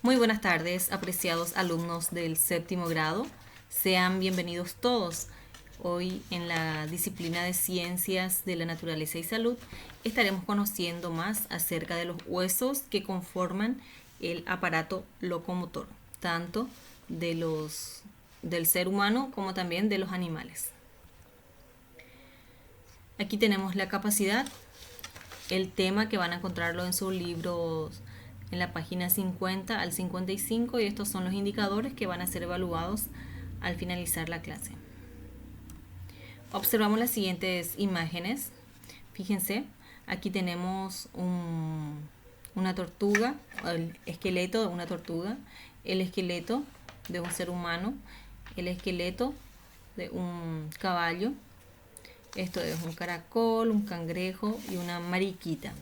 Muy buenas tardes, apreciados alumnos del séptimo grado. Sean bienvenidos todos. Hoy en la disciplina de Ciencias de la Naturaleza y Salud estaremos conociendo más acerca de los huesos que conforman el aparato locomotor, tanto del ser humano como también de los animales. Aquí tenemos la capacidad, el tema que van a encontrarlo en sus libros en la página 50 al 55 y estos son los indicadores que van a ser evaluados al finalizar la clase. Observamos las siguientes imágenes. Fíjense, aquí tenemos una tortuga, el esqueleto de una tortuga, el esqueleto de un ser humano, el esqueleto de un caballo. Esto es un caracol, un cangrejo y una mariquita.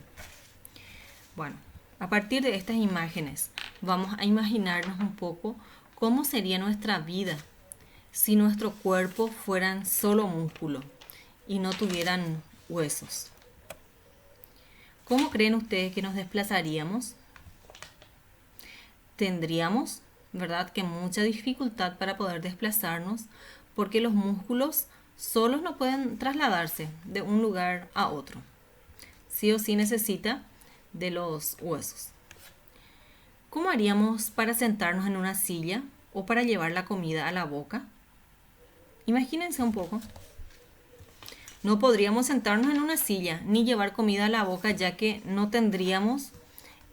Bueno, a partir de estas imágenes vamos a imaginarnos un poco cómo sería nuestra vida si nuestro cuerpo fueran solo músculo y no tuvieran huesos. ¿Cómo creen ustedes que nos desplazaríamos? Tendríamos, ¿verdad?, que mucha dificultad para poder desplazarnos porque los músculos solos no pueden trasladarse de un lugar a otro. Sí o sí necesita de los huesos. ¿Cómo haríamos para sentarnos en una silla o para llevar la comida a la boca? Imagínense un poco. No podríamos sentarnos en una silla ni llevar comida a la boca ya que no tendríamos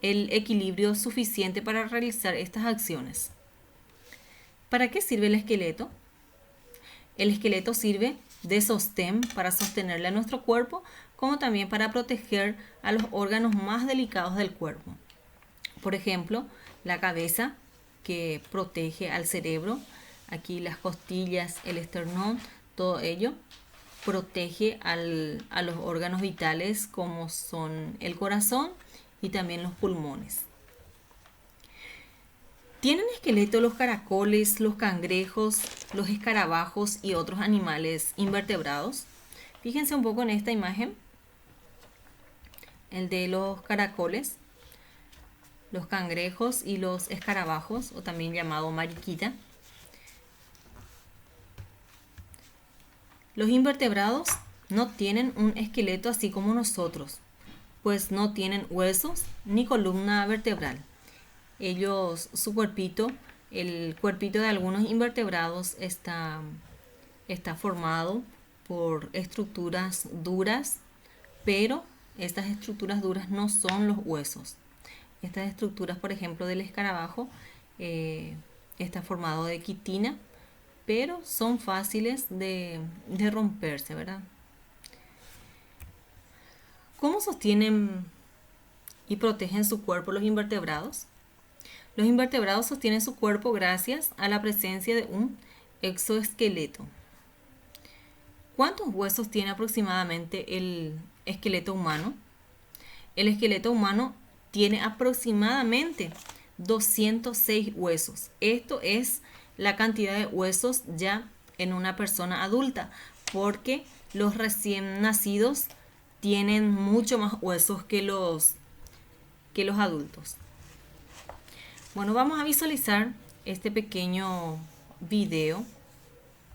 el equilibrio suficiente para realizar estas acciones. ¿Para qué sirve el esqueleto? El esqueleto sirve de sostén para sostenerle a nuestro cuerpo, como también para proteger a los órganos más delicados del cuerpo. Por ejemplo, la cabeza, que protege al cerebro, aquí las costillas, el esternón, todo ello protege a los órganos vitales como son el corazón y también los pulmones. ¿Tienen esqueleto los caracoles, los cangrejos, los escarabajos y otros animales invertebrados? Fíjense un poco en esta imagen, el de los caracoles, los cangrejos y los escarabajos, o también llamado mariquita. Los invertebrados no tienen un esqueleto así como nosotros, pues no tienen huesos ni columna vertebral. Su cuerpito, el cuerpito de algunos invertebrados está formado por estructuras duras, pero estas estructuras duras no son los huesos. Estas estructuras, por ejemplo, del escarabajo, está formado de quitina, pero son fáciles de romperse, ¿verdad? ¿Cómo sostienen y protegen su cuerpo los invertebrados? Los invertebrados sostienen su cuerpo gracias a la presencia de un exoesqueleto. ¿Cuántos huesos tiene aproximadamente el esqueleto humano? El esqueleto humano tiene aproximadamente 206 huesos. Esto es la cantidad de huesos ya en una persona adulta, porque los recién nacidos tienen mucho más huesos que los adultos. Bueno, vamos a visualizar este pequeño video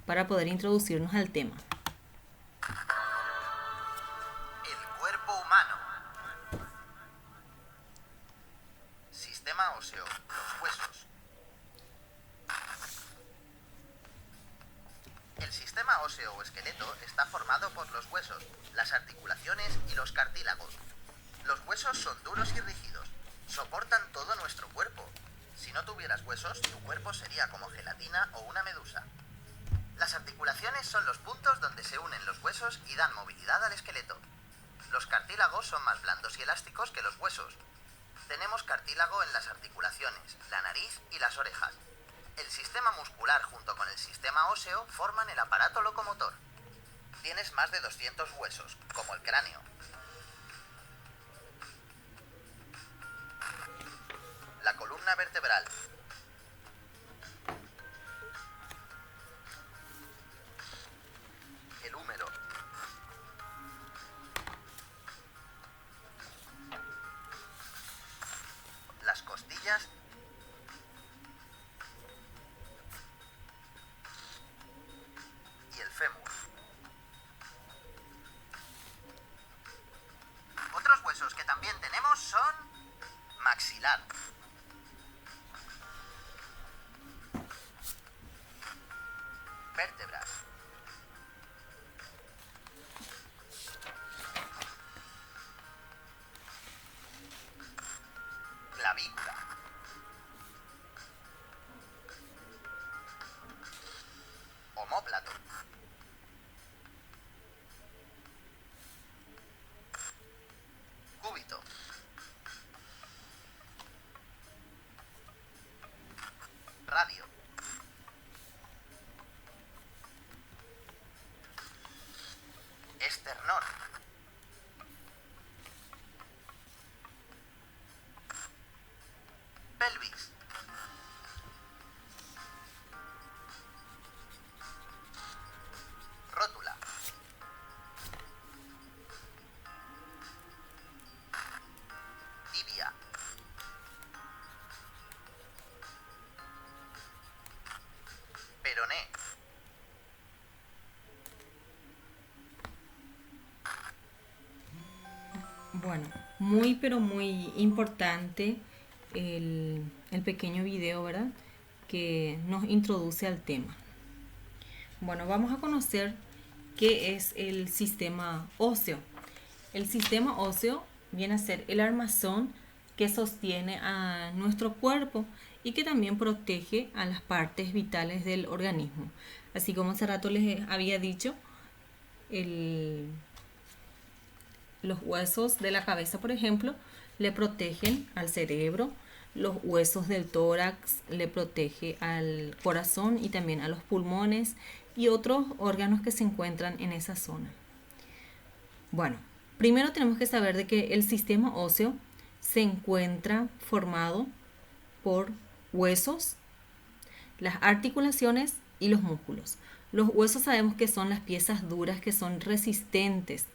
para poder introducirnos al tema. El cuerpo humano. Sistema óseo, los huesos. El sistema óseo o esqueleto está formado por los huesos, las articulaciones y los cartílagos. Los huesos son duros y rígidos, soportan todo nuestro cuerpo. Si no tuvieras huesos, tu cuerpo sería como gelatina o una medusa. Las articulaciones son los puntos donde se unen los huesos y dan movilidad al esqueleto. Los cartílagos son más blandos y elásticos que los huesos. Tenemos cartílago en las articulaciones, la nariz y las orejas. El sistema muscular junto con el sistema óseo forman el aparato locomotor. Tienes más de 200 huesos, como el cráneo. La columna vertebral. El húmero. Las costillas articular. Vértebras. Clavícula. Omóplato. Cúbito. Radio. Esternón. Pelvis. Rótula. Tibia. Peroné. Bueno, muy pero muy importante el pequeño video, ¿verdad? Que nos introduce al tema. Bueno, vamos a conocer qué es el sistema óseo. El sistema óseo viene a ser el armazón que sostiene a nuestro cuerpo y que también protege a las partes vitales del organismo. Así como hace rato les había dicho, los huesos de la cabeza, por ejemplo, le protegen al cerebro. Los huesos del tórax le protege al corazón y también a los pulmones y otros órganos que se encuentran en esa zona. Bueno, primero tenemos que saber de que el sistema óseo se encuentra formado por huesos, las articulaciones y los músculos. Los huesos sabemos que son las piezas duras que son resistentes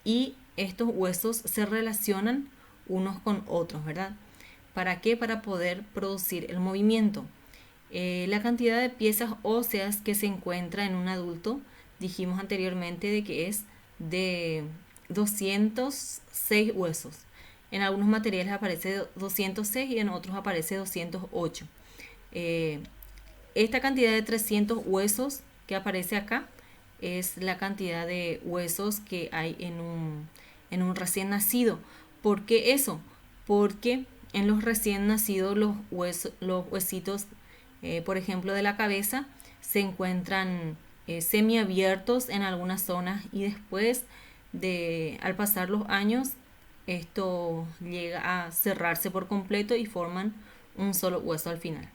y estos huesos se relacionan unos con otros, ¿verdad? ¿Para qué? Para poder producir el movimiento. La cantidad de piezas óseas que se encuentra en un adulto, dijimos anteriormente de que es de 206 huesos. En algunos materiales aparece 206 y en otros aparece 208. Esta cantidad de 300 huesos que aparece acá es la cantidad de huesos que hay en un recién nacido. ¿Por qué eso? Porque en los recién nacidos los huesitos, por ejemplo, de la cabeza, se encuentran semiabiertos en algunas zonas y después al pasar los años, esto llega a cerrarse por completo y forman un solo hueso al final.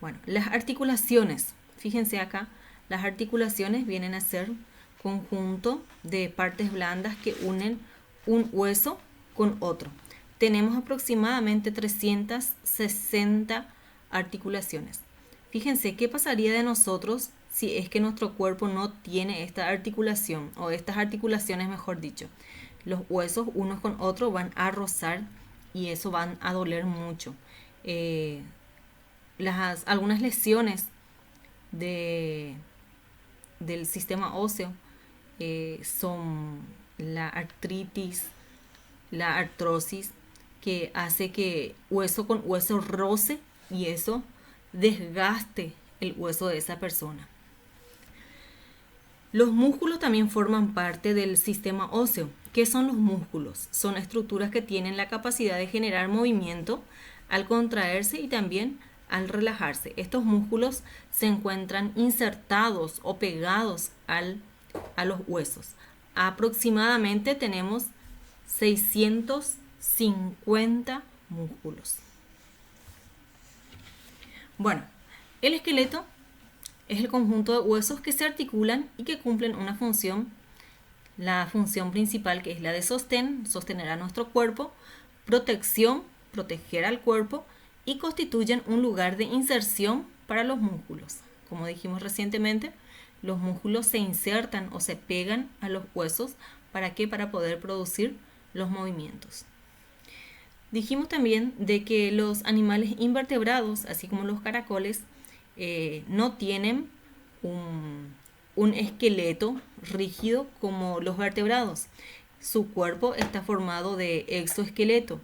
Bueno, las articulaciones, fíjense acá, las articulaciones vienen a ser conjunto de partes blandas que unen un hueso con otro. Tenemos aproximadamente 360 articulaciones. Fíjense qué pasaría de nosotros si es que nuestro cuerpo no tiene esta articulación, o estas articulaciones mejor dicho. Los huesos unos con otros van a rozar y eso van a doler mucho. Algunas lesiones del sistema óseo son la artritis, la artrosis, que hace que hueso con hueso roce y eso desgaste el hueso de esa persona. Los músculos también forman parte del sistema óseo. ¿Qué son los músculos? Son estructuras que tienen la capacidad de generar movimiento al contraerse y también al relajarse. Estos músculos se encuentran insertados o pegados a los huesos. Aproximadamente tenemos 650 músculos. Bueno, el esqueleto es el conjunto de huesos que se articulan y que cumplen una función. La función principal, que es la de sostener a nuestro cuerpo, protección, proteger al cuerpo, y constituyen un lugar de inserción para los músculos. Como dijimos recientemente, los músculos se insertan o se pegan a los huesos. ¿Para qué? Para poder producir los movimientos. Dijimos también de que los animales invertebrados, así como los caracoles, no tienen un esqueleto rígido como los vertebrados. Su cuerpo está formado de exoesqueleto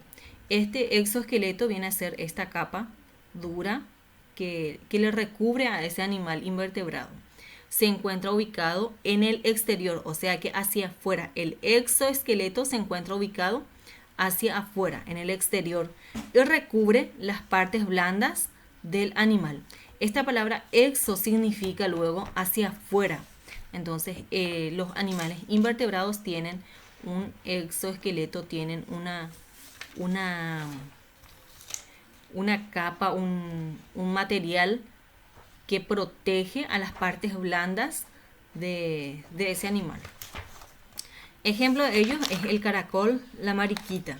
Este exoesqueleto viene a ser esta capa dura que le recubre a ese animal invertebrado. Se encuentra ubicado en el exterior, o sea que hacia afuera. El exoesqueleto se encuentra ubicado hacia afuera, en el exterior, y recubre las partes blandas del animal. Esta palabra exo significa luego hacia afuera. Entonces, los animales invertebrados tienen un exoesqueleto, tienen una capa, un material que protege a las partes blandas de ese animal. Ejemplo de ello es el caracol, la mariquita,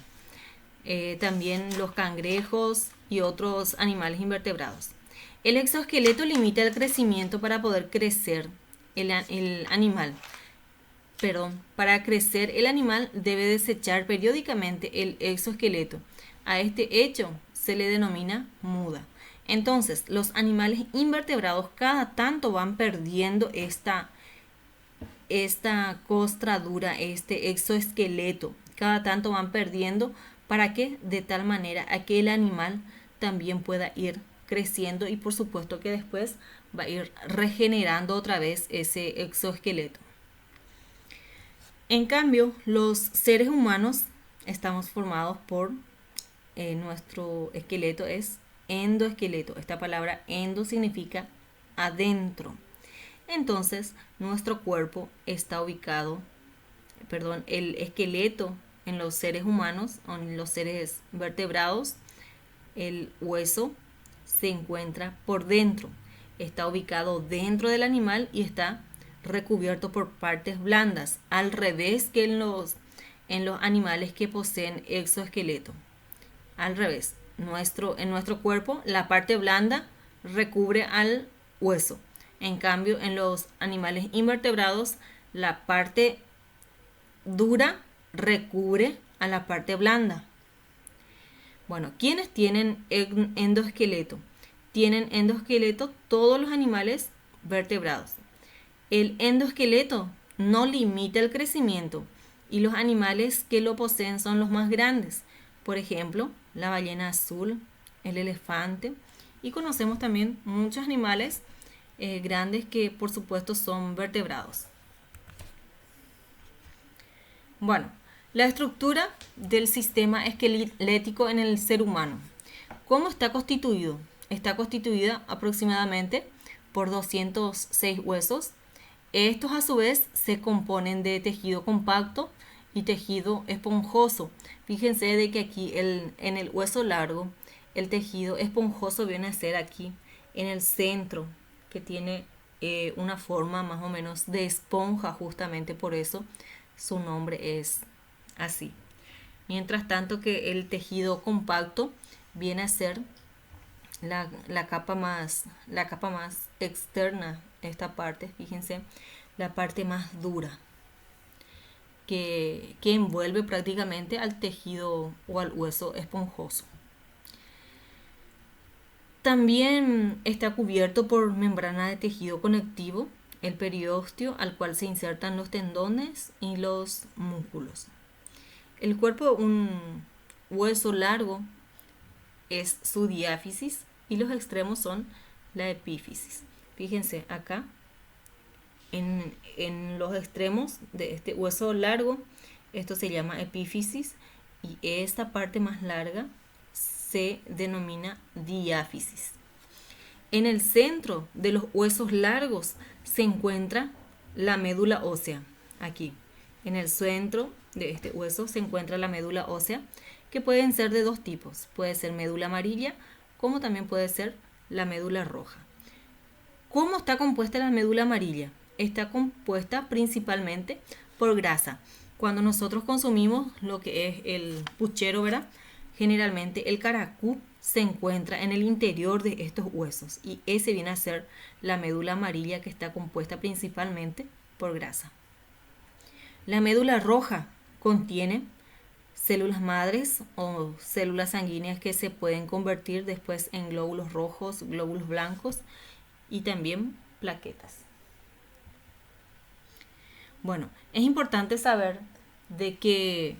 también los cangrejos y otros animales invertebrados. El exoesqueleto limita el crecimiento para poder crecer el animal. Para crecer el animal debe desechar periódicamente el exoesqueleto. A este hecho se le denomina muda. Entonces, los animales invertebrados cada tanto van perdiendo esta costra dura, este exoesqueleto, cada tanto van perdiendo para que de tal manera a que el animal también pueda ir creciendo y por supuesto que después va a ir regenerando otra vez ese exoesqueleto. En cambio, los seres humanos estamos formados por nuestro esqueleto es endoesqueleto. Esta palabra endo significa adentro. Entonces, nuestro cuerpo está ubicado, el esqueleto en los seres humanos o en los seres vertebrados, el hueso se encuentra por dentro. Está ubicado dentro del animal y está recubierto por partes blandas, al revés que en los animales que poseen exoesqueleto. Al revés, en nuestro cuerpo la parte blanda recubre al hueso. En cambio, en los animales invertebrados, la parte dura recubre a la parte blanda. Bueno, ¿quiénes tienen endoesqueleto? Tienen endoesqueleto todos los animales vertebrados. El endoesqueleto no limita el crecimiento y los animales que lo poseen son los más grandes. Por ejemplo, la ballena azul, el elefante, y conocemos también muchos animales grandes que por supuesto son vertebrados. Bueno, la estructura del sistema esquelético en el ser humano. ¿Cómo está constituido? Está constituida aproximadamente por 206 huesos. Estos a su vez se componen de tejido compacto y tejido esponjoso. Fíjense de que aquí en el hueso largo el tejido esponjoso viene a ser aquí en el centro, que tiene una forma más o menos de esponja, justamente por eso su nombre es así. Mientras tanto que el tejido compacto viene a ser la capa más externa, esta parte, fíjense, la parte más dura que envuelve prácticamente al tejido o al hueso esponjoso. También está cubierto por membrana de tejido conectivo, el periósteo, al cual se insertan los tendones y los músculos. El cuerpo de un hueso largo es su diáfisis y los extremos son la epífisis. Fíjense acá, en los extremos de este hueso largo, esto se llama epífisis y esta parte más larga se denomina diáfisis. En el centro de los huesos largos se encuentra la médula ósea. Aquí, en el centro de este hueso se encuentra la médula ósea, que pueden ser de dos tipos. Puede ser médula amarilla, como también puede ser la médula roja. ¿Cómo está compuesta la médula amarilla? Está compuesta principalmente por grasa. Cuando nosotros consumimos lo que es el puchero, ¿verdad? Generalmente el caracú se encuentra en el interior de estos huesos y ese viene a ser la médula amarilla, que está compuesta principalmente por grasa. La médula roja contiene células madres o células sanguíneas que se pueden convertir después en glóbulos rojos, glóbulos blancos y también plaquetas. Bueno, es importante saber de que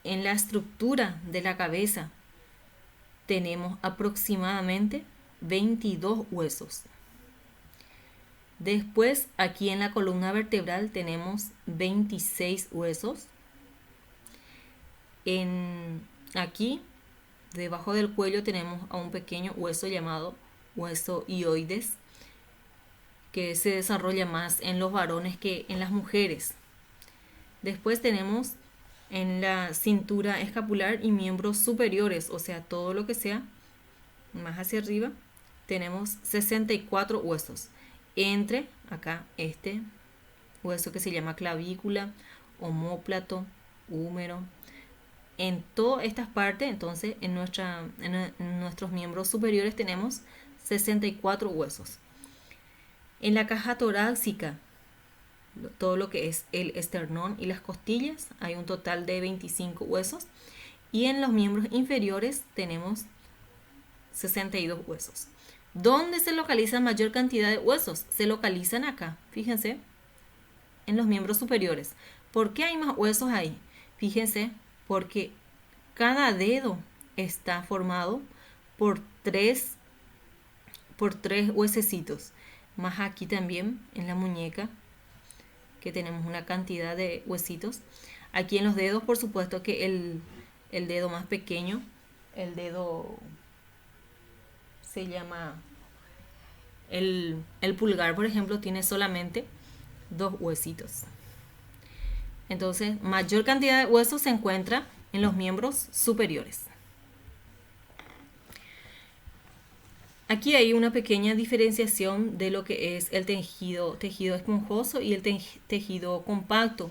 en la estructura de la cabeza tenemos aproximadamente 22 huesos. Después, aquí en la columna vertebral tenemos 26 huesos. Aquí, debajo del cuello, tenemos a un pequeño hueso llamado hueso hioides, que se desarrolla más en los varones que en las mujeres. Después tenemos en la cintura escapular y miembros superiores, o sea, todo lo que sea más hacia arriba, tenemos 64 huesos. Entre acá este hueso que se llama clavícula, omóplato, húmero. En todas estas partes, entonces, en nuestros miembros superiores tenemos 64 huesos. En la caja torácica, todo lo que es el esternón y las costillas, hay un total de 25 huesos. Y en los miembros inferiores tenemos 62 huesos. ¿Dónde se localiza mayor cantidad de huesos? Se localizan acá, fíjense, en los miembros superiores. ¿Por qué hay más huesos ahí? Fíjense, porque cada dedo está formado por tres huesecitos. Más aquí también en la muñeca, que tenemos una cantidad de huesitos. Aquí en los dedos, por supuesto que el dedo más pequeño, el dedo se llama el pulgar, por ejemplo, tiene solamente 2 huesitos. Entonces, mayor cantidad de huesos se encuentra en los miembros superiores. Aquí hay una pequeña diferenciación de lo que es el tejido esponjoso y el tejido compacto.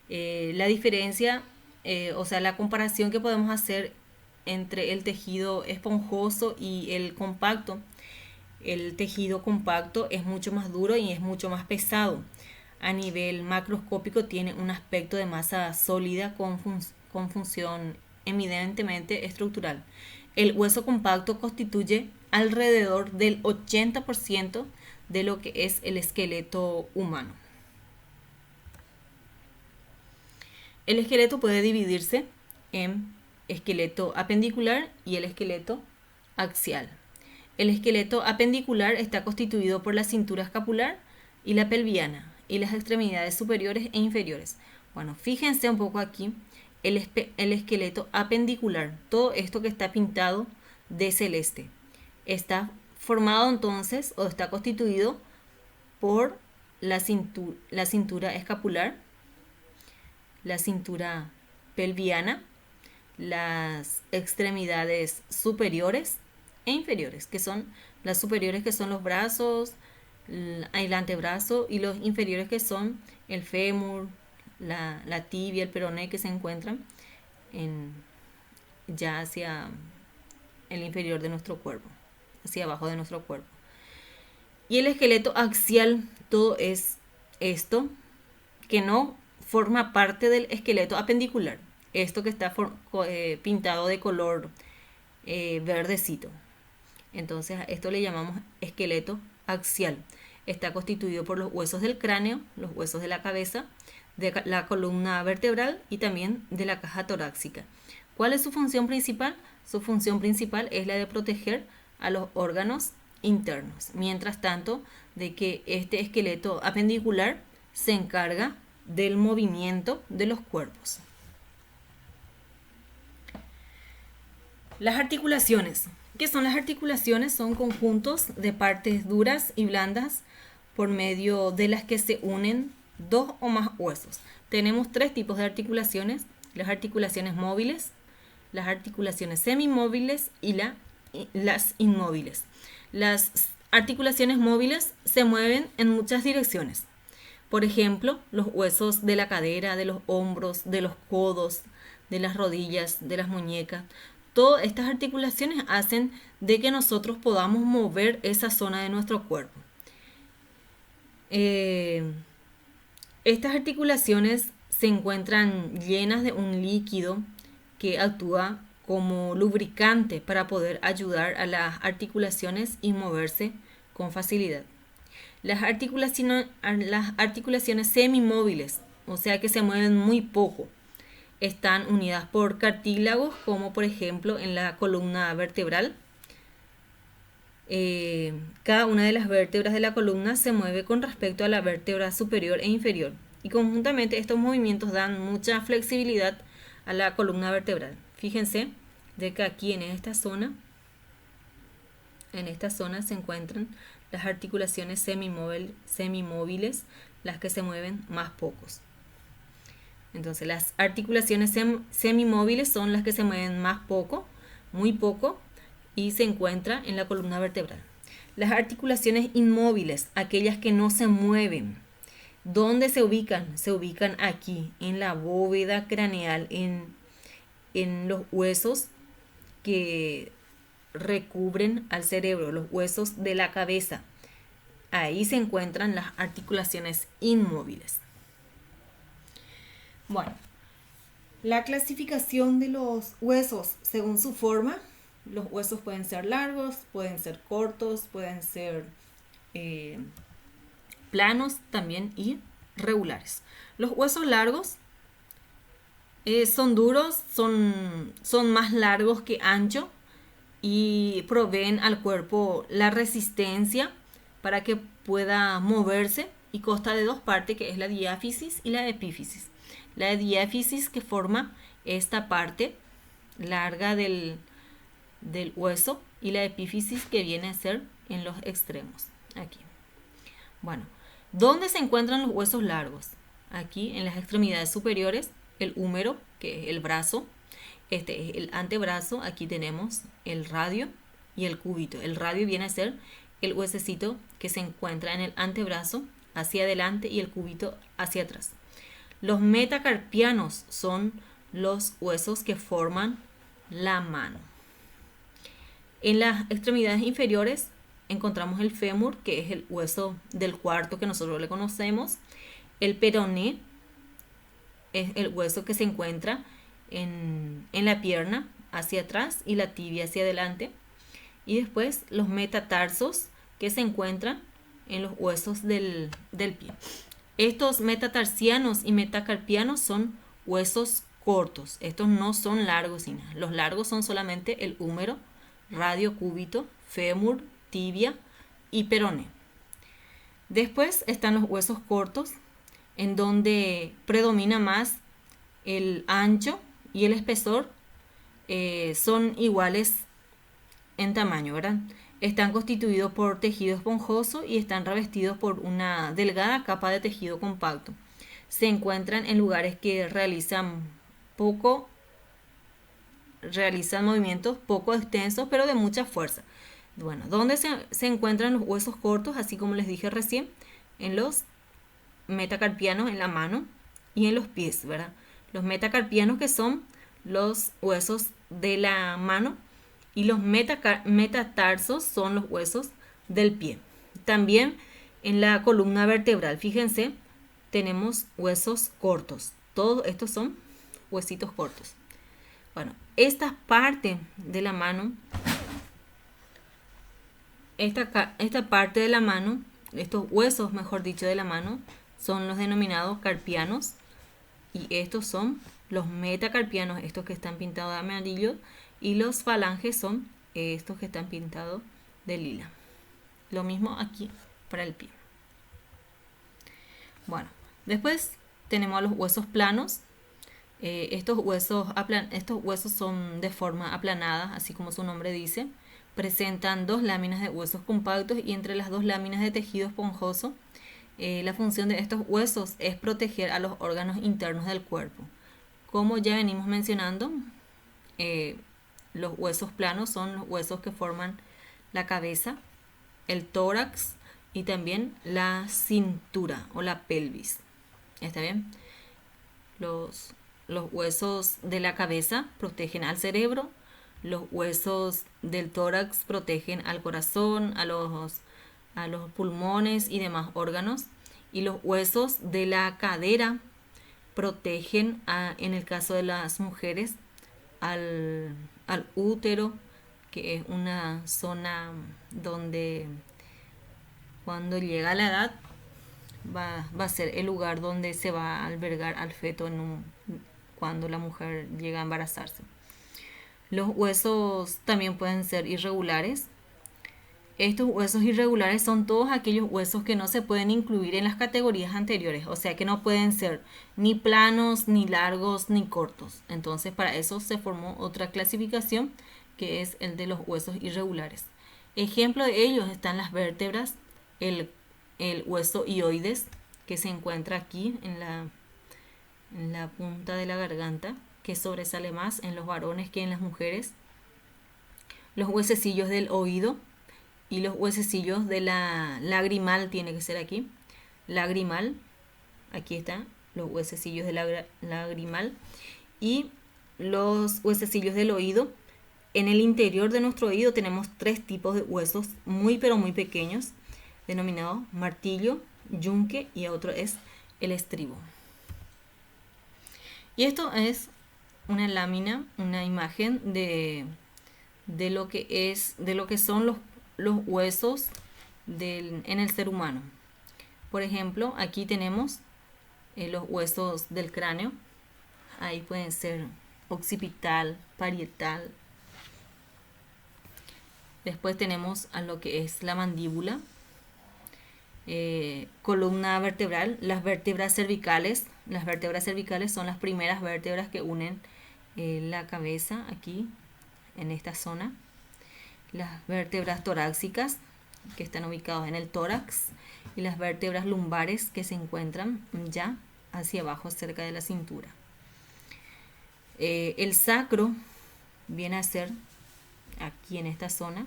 La diferencia, o sea, la comparación que podemos hacer entre el tejido esponjoso y el compacto. El tejido compacto es mucho más duro y es mucho más pesado. A nivel macroscópico tiene un aspecto de masa sólida con función eminentemente estructural. El hueso compacto constituye alrededor del 80% de lo que es el esqueleto humano. El esqueleto puede dividirse en esqueleto apendicular y el esqueleto axial. El esqueleto apendicular está constituido por la cintura escapular y la pelviana y las extremidades superiores e inferiores. Bueno, fíjense un poco aquí el esqueleto apendicular, todo esto que está pintado de celeste. Está formado entonces o está constituido por la cintura escapular, la cintura pelviana, las extremidades superiores e inferiores, que son las superiores, que son los brazos, el antebrazo, y los inferiores, que son el fémur, la tibia, el peroné, que se encuentran ya hacia el inferior de nuestro cuerpo, hacia abajo de nuestro cuerpo. Y el esqueleto axial, todo es esto que no forma parte del esqueleto apendicular, esto que está pintado de color verdecito. Entonces a esto le llamamos esqueleto axial. Está constituido por los huesos del cráneo, los huesos de la cabeza, de la columna vertebral y también de la caja torácica. ¿Cuál es su función principal? Su función principal es la de proteger a los órganos internos. Mientras tanto, de que este esqueleto apendicular se encarga del movimiento de los cuerpos. Las articulaciones. ¿Qué son las articulaciones? Son conjuntos de partes duras y blandas por medio de las que se unen dos o más huesos. Tenemos 3 tipos de articulaciones: las articulaciones móviles, las articulaciones semimóviles y las inmóviles. Las articulaciones móviles se mueven en muchas direcciones. Por ejemplo, los huesos de la cadera, de los hombros, de los codos, de las rodillas, de las muñecas. Todas estas articulaciones hacen de que nosotros podamos mover esa zona de nuestro cuerpo. Estas articulaciones se encuentran llenas de un líquido que actúa como lubricante para poder ayudar a las articulaciones y moverse con facilidad. Las articulaciones semimóviles, o sea que se mueven muy poco. están unidas por cartílagos, como por ejemplo en la columna vertebral. Cada una de las vértebras de la columna se mueve con respecto a la vértebra superior e inferior, y conjuntamente estos movimientos dan mucha flexibilidad a la columna vertebral. Fíjense de que aquí en esta zona se encuentran las articulaciones semimóviles, las que se mueven más pocos. Entonces las articulaciones semimóviles son las que se mueven más poco, muy poco, y se encuentra en la columna vertebral. Las articulaciones inmóviles, aquellas que no se mueven, ¿dónde se ubican? Se ubican aquí, en la bóveda craneal, en los huesos que recubren al cerebro, los huesos de la cabeza. Ahí se encuentran las articulaciones inmóviles. Bueno, la clasificación de los huesos según su forma. Los huesos pueden ser largos, pueden ser cortos, pueden ser planos también y regulares. Los huesos largos son duros, son más largos que anchos y proveen al cuerpo la resistencia para que pueda moverse, y consta de dos partes, que es la diáfisis y la epífisis. La diáfisis, que forma esta parte larga del hueso, y la epífisis, que viene a ser en los extremos, aquí. Bueno, ¿dónde se encuentran los huesos largos? Aquí en las extremidades superiores, el húmero, que es el brazo, este es el antebrazo, aquí tenemos el radio y el cúbito. El radio viene a ser el huesecito que se encuentra en el antebrazo hacia adelante y el cúbito hacia atrás. Los metacarpianos son los huesos que forman la mano. En las extremidades inferiores encontramos el fémur, que es el hueso del cuarto que nosotros le conocemos. El peroné es el hueso que se encuentra en la pierna hacia atrás y la tibia hacia adelante. Y después los metatarsos, que se encuentran en los huesos del pie. Estos metatarsianos y metacarpianos son huesos cortos. Estos no son largos ni nada. Los largos son solamente el húmero, radio, cúbito, fémur, tibia y peroné. Después están los huesos cortos, en donde predomina más el ancho y el espesor. Son iguales en tamaño, ¿verdad? Están constituidos por tejido esponjoso y están revestidos por una delgada capa de tejido compacto. Se encuentran en lugares que realizan movimientos poco extensos, pero de mucha fuerza. Bueno, ¿dónde se encuentran los huesos cortos? Así como les dije recién, en los metacarpianos, en la mano y en los pies, ¿verdad? Los metacarpianos, que son los huesos de la mano, y los metatarsos son los huesos del pie. También en la columna vertebral, fíjense, tenemos huesos cortos. Todos estos son huesitos cortos. Bueno, esta parte de la mano, esta parte de la mano, estos huesos, mejor dicho, de la mano, son los denominados carpianos, y estos son los metacarpianos, estos que están pintados de amarillo, y los falanges son estos que están pintados de lila. Lo mismo aquí para el pie. Bueno, después tenemos los huesos planos. Estos huesos son de forma aplanada, así como su nombre dice. Presentan dos láminas de huesos compactos y entre las dos láminas de tejido esponjoso. La función de estos huesos es proteger a los órganos internos del cuerpo. Como ya venimos mencionando, los huesos planos son los huesos que forman la cabeza, el tórax y también la cintura o la pelvis. ¿Está bien? Los huesos de la cabeza protegen al cerebro, los huesos del tórax protegen al corazón, a los pulmones y demás órganos, y los huesos de la cadera protegen, en el caso de las mujeres, al útero, que es una zona donde cuando llega a la edad va a ser el lugar donde se va a albergar al feto cuando la mujer llega a embarazarse. Los huesos también pueden ser irregulares. Estos huesos irregulares son todos aquellos huesos que no se pueden incluir en las categorías anteriores, o sea que no pueden ser ni planos, ni largos, ni cortos. Entonces para eso se formó otra clasificación que es el de los huesos irregulares. Ejemplo de ellos están las vértebras, el hueso hioides que se encuentra aquí en la punta de la garganta, que sobresale más en los varones que en las mujeres. Los huesecillos del oído y los huesecillos de la lagrimal, tiene que ser aquí, lagrimal, aquí está, los huesecillos de la lagrimal y los huesecillos del oído. En el interior de nuestro oído tenemos 3 tipos de huesos muy pero muy pequeños, denominados martillo, yunque y otro es el estribo. Y esto es una lámina, una imagen de lo que son los huesos en el ser humano. Por ejemplo, aquí tenemos los huesos del cráneo. Ahí pueden ser occipital, parietal. Después tenemos a lo que es la mandíbula, columna vertebral, las vértebras cervicales. Las vértebras cervicales son las primeras vértebras que unen la cabeza aquí, en esta zona. Las vértebras torácicas, que están ubicadas en el tórax, y las vértebras lumbares, que se encuentran ya hacia abajo, cerca de la cintura. El sacro viene a ser aquí en esta zona.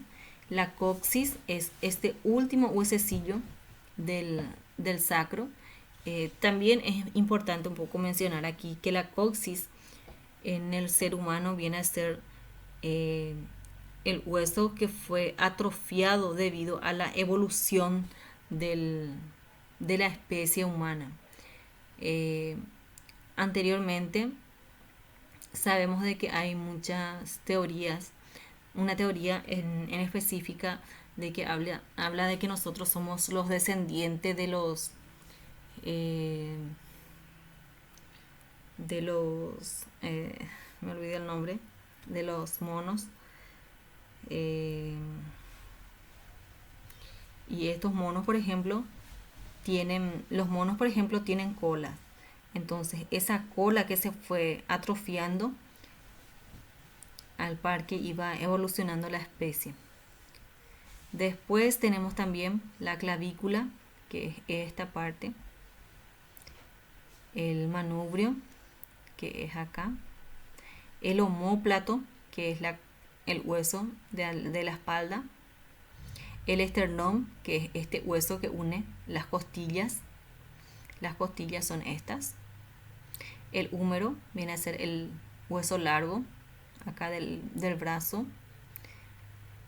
La coxis es este último huesecillo del sacro. También es importante un poco mencionar aquí que la coxis en el ser humano viene a ser el hueso que fue atrofiado debido a la evolución de la especie humana. Anteriormente sabemos de que hay muchas teorías. Una teoría en específica de que habla de que nosotros somos los descendientes de los me olvidé el nombre, de los monos. Y estos monos, por ejemplo, tienen cola. Entonces esa cola que se fue atrofiando al par que iba evolucionando la especie. Después tenemos también la clavícula, que es esta parte, el manubrio, que es acá, el omóplato, que es el hueso de la espalda, el esternón, que es este hueso que une las costillas son estas, el húmero viene a ser el hueso largo acá del brazo.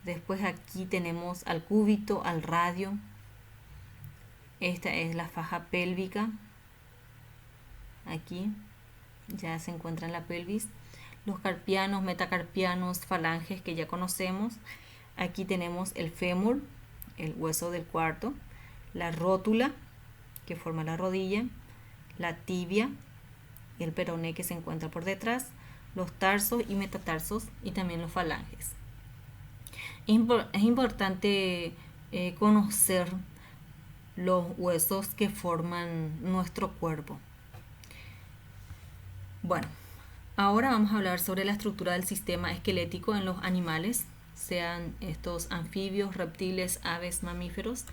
Después aquí tenemos al cúbito, al radio. Esta es la faja pélvica. Aquí ya se encuentra en la pelvis. Los carpianos, metacarpianos, falanges que ya conocemos. Aquí tenemos el fémur, el hueso del cuarto. La rótula, que forma la rodilla. La tibia y el peroné que se encuentra por detrás. Los tarsos y metatarsos y también los falanges. Es importante conocer los huesos que forman nuestro cuerpo. Bueno, ahora vamos a hablar sobre la estructura del sistema esquelético en los animales, sean estos anfibios, reptiles, aves, mamíferos,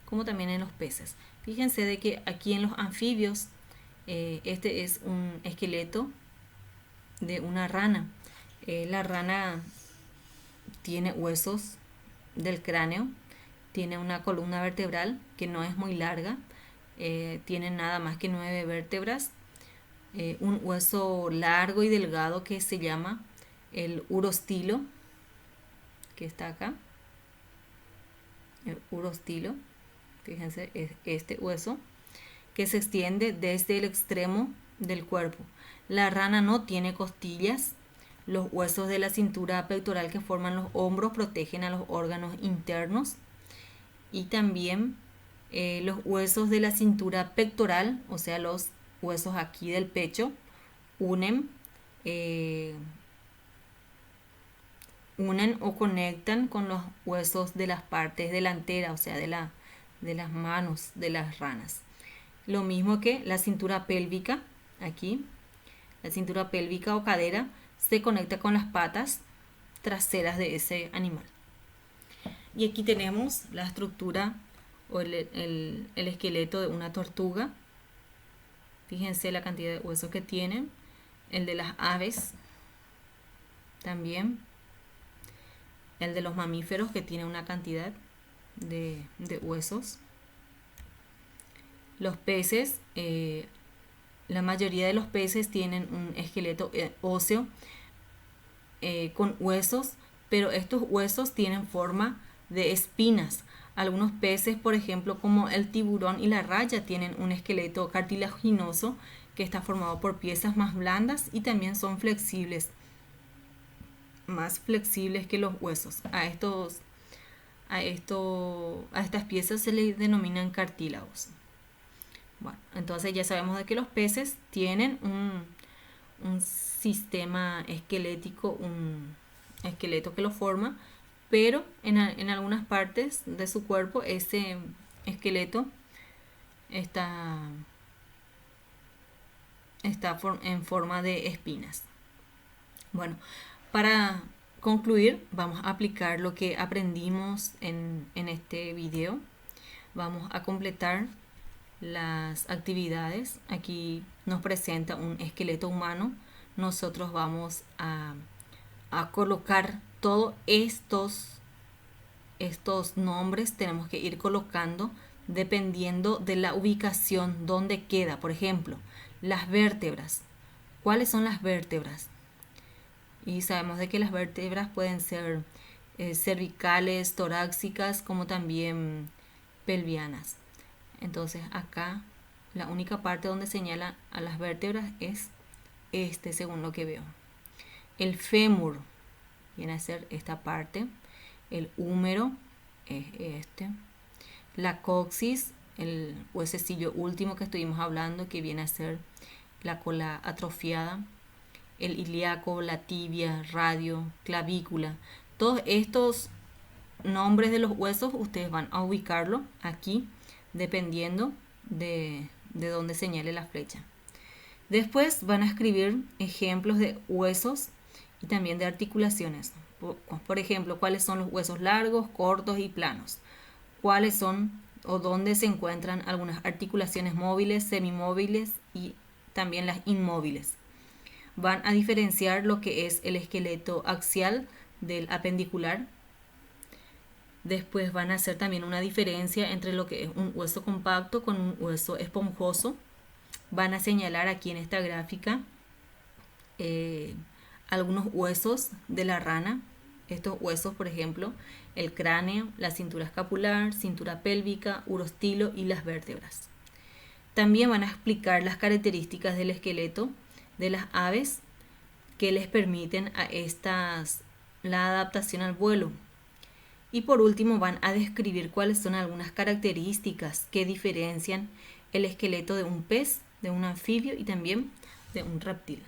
como también en los peces. Fíjense de que aquí en los anfibios, este es un esqueleto de una rana. La rana tiene huesos del cráneo, tiene una columna vertebral que no es muy larga, tiene nada más que 9 vértebras, un hueso largo y delgado que se llama el urostilo, que está acá, el urostilo, fíjense, es este hueso que se extiende desde el extremo del cuerpo. La rana no tiene costillas. Los huesos de la cintura pectoral que forman los hombros protegen a los órganos internos. Y también los huesos de la cintura pectoral, o sea, los huesos aquí del pecho, unen eh, unen o conectan con los huesos de las partes delanteras, o sea, de las manos de las ranas. Lo mismo que la cintura pélvica, aquí, la cintura pélvica o cadera se conecta con las patas traseras de ese animal. Y aquí tenemos la estructura o el esqueleto de una tortuga. Fíjense la cantidad de huesos que tienen. El de las aves también. El de los mamíferos, que tiene una cantidad de huesos. Los peces, la mayoría de los peces tienen un esqueleto óseo con huesos, pero estos huesos tienen forma de espinas. Algunos peces, por ejemplo, como el tiburón y la raya, tienen un esqueleto cartilaginoso que está formado por piezas más blandas y también son flexibles, más flexibles que los huesos. A estas piezas se les denominan cartílagos. Bueno, entonces ya sabemos de que los peces tienen un sistema esquelético, un esqueleto que lo forma, pero en algunas partes de su cuerpo ese esqueleto está en forma de espinas. Bueno, para concluir, vamos a aplicar lo que aprendimos en este video. Vamos a completar las actividades. Aquí nos presenta un esqueleto humano. Nosotros vamos a colocar todos estos nombres. Tenemos que ir colocando dependiendo de la ubicación donde queda. Por ejemplo, las vértebras. ¿Cuáles son las vértebras? Y sabemos de que las vértebras pueden ser cervicales, torácicas, como también pelvianas. Entonces acá la única parte donde señala a las vértebras es según lo que veo. El fémur viene a ser esta parte. El húmero es este. La coxis, el huesecillo último que estuvimos hablando, que viene a ser la cola atrofiada. El ilíaco, la tibia, radio, clavícula. Todos estos nombres de los huesos ustedes van a ubicarlo aquí dependiendo de donde señale la flecha. Después van a escribir ejemplos de huesos y también de articulaciones. Por ejemplo, cuáles son los huesos largos, cortos y planos. Cuáles son o dónde se encuentran algunas articulaciones móviles, semimóviles y también las inmóviles. Van a diferenciar lo que es el esqueleto axial del apendicular. Después van a hacer también una diferencia entre lo que es un hueso compacto con un hueso esponjoso. Van a señalar aquí en esta gráfica algunos huesos de la rana. Estos huesos, por ejemplo, el cráneo, la cintura escapular, cintura pélvica, urostilo y las vértebras. También van a explicar las características del esqueleto de las aves que les permiten a estas la adaptación al vuelo. Y por último van a describir cuáles son algunas características que diferencian el esqueleto de un pez, de un anfibio y también de un reptil.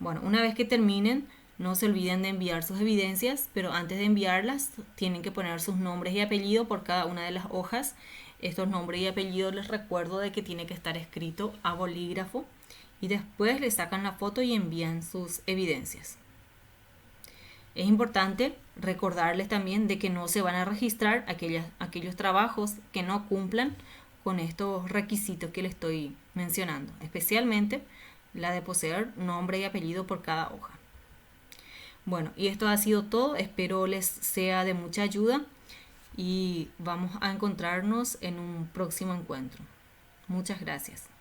Bueno, una vez que terminen, no se olviden de enviar sus evidencias, pero antes de enviarlas tienen que poner sus nombres y apellidos por cada una de las hojas. Estos nombres y apellidos les recuerdo de que tiene que estar escrito a bolígrafo y después le sacan la foto y envían sus evidencias. Es importante recordarles también de que no se van a registrar aquellos trabajos que no cumplan con estos requisitos que les estoy mencionando, especialmente la de poseer nombre y apellido por cada hoja. Bueno, y esto ha sido todo. Espero les sea de mucha ayuda y vamos a encontrarnos en un próximo encuentro. Muchas gracias.